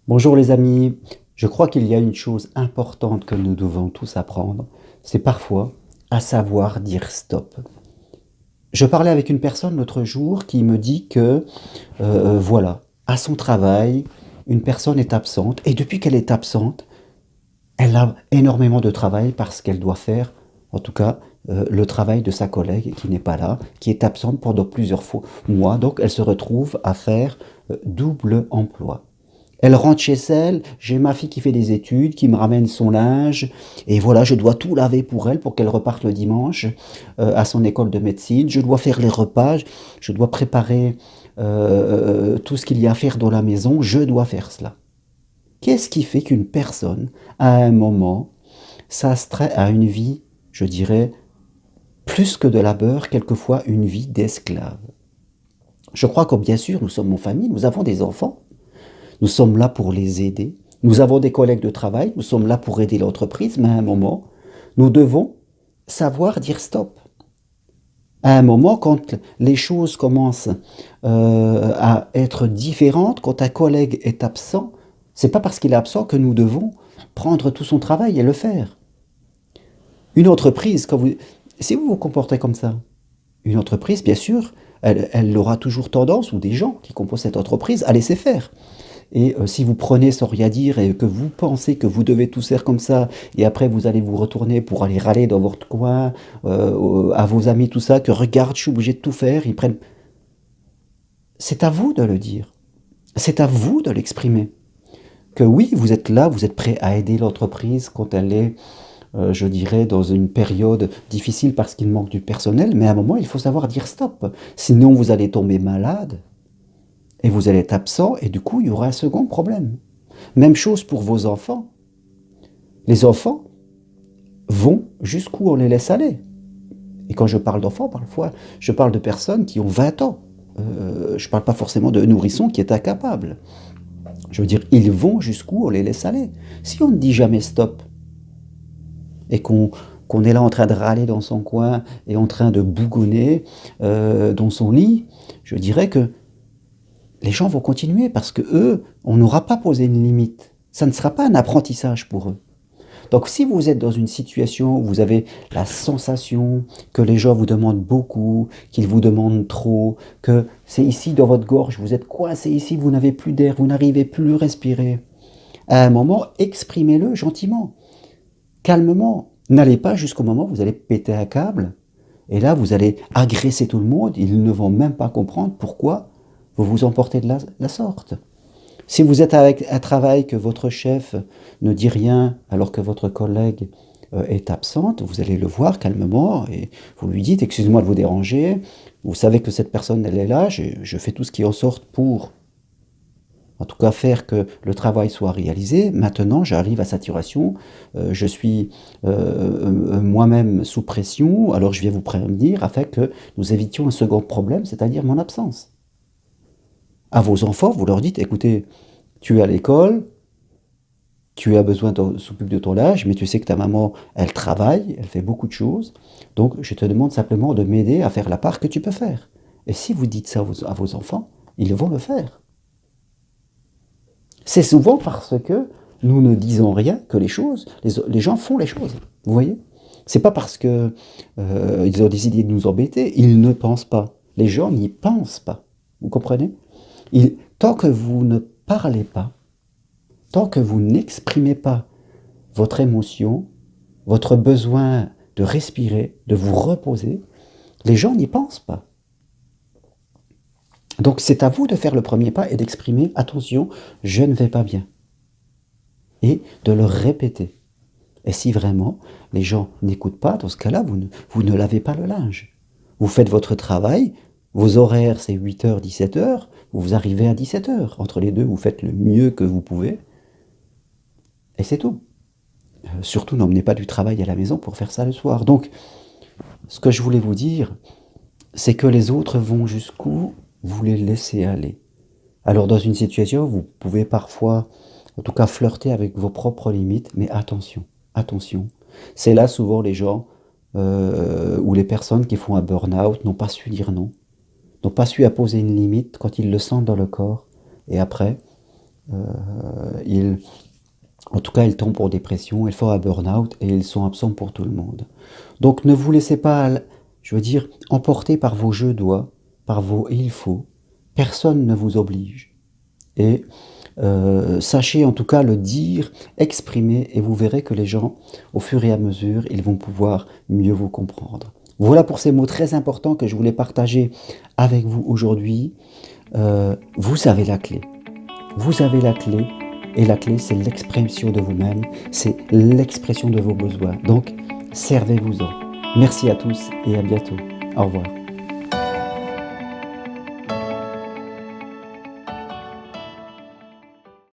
Bonjour les amis, je crois qu'il y a une chose importante que nous devons tous apprendre, c'est parfois à savoir dire stop. Je parlais avec une personne l'autre jour qui me dit que, voilà, à son travail, une personne est absente et depuis qu'elle est absente, elle a énormément de travail parce qu'elle doit faire, en tout cas, le travail de sa collègue qui n'est pas là, qui est absente pendant plusieurs mois, donc elle se retrouve à faire double emploi. Elle rentre chez elle, j'ai ma fille qui fait des études, qui me ramène son linge, et voilà, je dois tout laver pour elle pour qu'elle reparte le dimanche à son école de médecine. Je dois faire les repas, je dois préparer tout ce qu'il y a à faire dans la maison, je dois faire cela. Qu'est-ce qui fait qu'une personne, à un moment, s'astreint à une vie, je dirais, plus que de labeur, quelquefois une vie d'esclave? Je crois que bien sûr, nous sommes en famille, nous avons des enfants, nous sommes là pour les aider. Nous avons des collègues de travail, nous sommes là pour aider l'entreprise, mais à un moment, nous devons savoir dire stop. À un moment, quand les choses commencent à être différentes, quand un collègue est absent, c'est pas parce qu'il est absent que nous devons prendre tout son travail et le faire. Une entreprise, si vous vous comportez comme ça, une entreprise, bien sûr, elle aura toujours tendance, ou des gens qui composent cette entreprise, à laisser faire. Et si vous prenez sans rien dire et que vous pensez que vous devez tout faire comme ça, et après vous allez vous retourner pour aller râler dans votre coin, à vos amis, tout ça, que regarde, je suis obligé de tout faire, ils prennent. C'est à vous de le dire. C'est à vous de l'exprimer. Que oui, vous êtes là, vous êtes prêt à aider l'entreprise quand elle est, je dirais, dans une période difficile parce qu'il manque du personnel, mais à un moment, il faut savoir dire stop. Sinon, vous allez tomber malade. Et vous allez être absent, et du coup, il y aura un second problème. Même chose pour vos enfants. Les enfants vont jusqu'où on les laisse aller. Et quand je parle d'enfants, parfois, je parle de personnes qui ont 20 ans. Je ne parle pas forcément de nourrissons qui est incapable. Je veux dire, ils vont jusqu'où on les laisse aller. Si on ne dit jamais stop, et qu'on est là en train de râler dans son coin, et en train de bougonner dans son lit, je dirais que les gens vont continuer parce que eux, on n'aura pas posé une limite. Ça ne sera pas un apprentissage pour eux. Donc si vous êtes dans une situation où vous avez la sensation que les gens vous demandent beaucoup, qu'ils vous demandent trop, que c'est ici dans votre gorge, vous êtes coincé ici, vous n'avez plus d'air, vous n'arrivez plus à respirer, à un moment, exprimez-le gentiment, calmement. N'allez pas jusqu'au moment où vous allez péter un câble, et là vous allez agresser tout le monde, ils ne vont même pas comprendre pourquoi vous vous emportez de la sorte. Si vous êtes avec un travail que votre chef ne dit rien alors que votre collègue est absente, vous allez le voir calmement et vous lui dites excusez-moi de vous déranger, vous savez que cette personne elle est là, je fais tout ce qui en sorte pour en tout cas faire que le travail soit réalisé. Maintenant j'arrive à saturation, je suis moi-même sous pression, alors je viens vous prévenir afin que nous évitions un second problème, c'est-à-dire mon absence. À vos enfants, vous leur dites, écoutez, tu es à l'école, tu as besoin de s'occuper de ton linge, mais tu sais que ta maman, elle travaille, elle fait beaucoup de choses, donc je te demande simplement de m'aider à faire la part que tu peux faire. Et si vous dites ça à vos enfants, ils vont le faire. C'est souvent parce que nous ne disons rien que les gens font les choses. Vous voyez? C'est pas parce que ils ont décidé de nous embêter, ils ne pensent pas. Les gens n'y pensent pas. Vous comprenez? Tant que vous ne parlez pas, tant que vous n'exprimez pas votre émotion, votre besoin de respirer, de vous reposer, les gens n'y pensent pas. Donc c'est à vous de faire le premier pas et d'exprimer, attention, je ne vais pas bien. Et de le répéter. Et si vraiment les gens n'écoutent pas, dans ce cas-là, vous ne lavez pas le linge. Vous faites votre travail, vos horaires c'est 8h, 17h, vous arrivez à 17h. Entre les deux, vous faites le mieux que vous pouvez. Et c'est tout. Surtout, n'emmenez pas du travail à la maison pour faire ça le soir. Donc, ce que je voulais vous dire, c'est que les autres vont jusqu'où vous les laissez aller. Alors, dans une situation, vous pouvez parfois, en tout cas, flirter avec vos propres limites, mais attention, attention. C'est là souvent les gens ou les personnes qui font un burn-out n'ont pas su dire non, n'ont pas su apposer une limite quand ils le sentent dans le corps. Et après, En tout cas, ils tombent pour dépression, ils font un burn-out et ils sont absents pour tout le monde. Donc ne vous laissez pas, je veux dire, emporter par vos je dois, par vos il faut. Personne ne vous oblige. Et sachez en tout cas le dire, exprimer, et vous verrez que les gens, au fur et à mesure, ils vont pouvoir mieux vous comprendre. Voilà pour ces mots très importants que je voulais partager avec vous aujourd'hui. Vous avez la clé. Vous avez la clé. Et la clé, c'est l'expression de vous-même, c'est l'expression de vos besoins. Donc, servez-vous-en. Merci à tous et à bientôt. Au revoir.